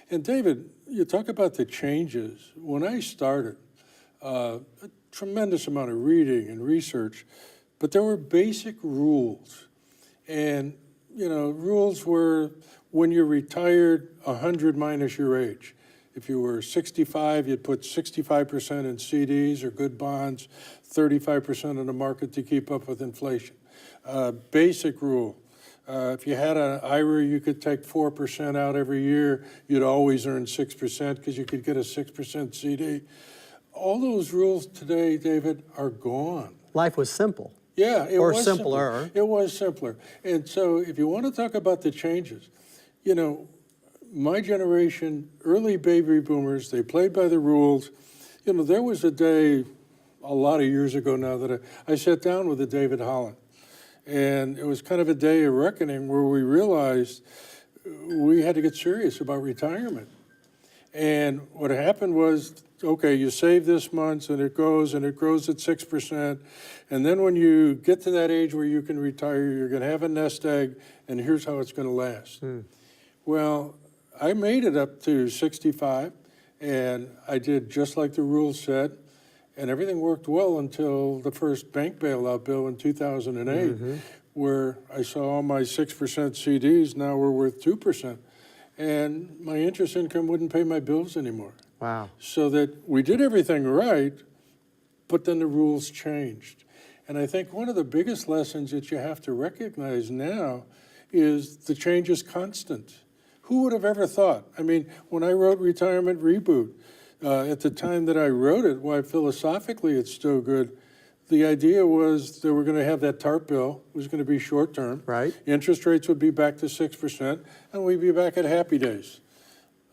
And David, you talk about the changes. When I started, a tremendous amount of reading and research, but there were basic rules. And, you know, rules were when you're retired, 100 minus your age. If you were 65, you'd put 65% in CDs or good bonds, 35% in the market to keep up with inflation. Basic rule. If you had an IRA, you could take 4% out every year. You'd always earn 6% because you could get a 6% CD. All those rules today, David, are gone. Life was simple. Yeah, it or was simpler. Simpler. It was simpler. And so if you want to talk about the changes, you know, my generation, early baby boomers, they played by the rules. You know, there was a day a lot of years ago now that I sat down with a David Holland. And it was kind of a day of reckoning where we realized we had to get serious about retirement. And what happened was, okay, you save this month and it grows at 6%. And then when you get to that age where you can retire, you're going to have a nest egg, and here's how it's going to last. Well, I made it up to 65, and I did just like the rules said. And everything worked well until the first bank bailout bill in 2008, where I saw all my 6% CDs now were worth 2%. And my interest income wouldn't pay my bills anymore. Wow. So that we did everything right, but then the rules changed. And I think one of the biggest lessons that you have to recognize now is the change is constant. Who would have ever thought? I mean, when I wrote Retirement Reboot, at the time that I wrote it, why philosophically it's still good, the idea was that we're going to have that TARP bill. It was going to be short term. Right. Interest rates would be back to 6%, and we'd be back at happy days.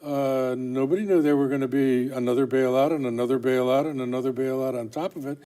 Nobody knew there were going to be another bailout and another bailout and another bailout on top of it.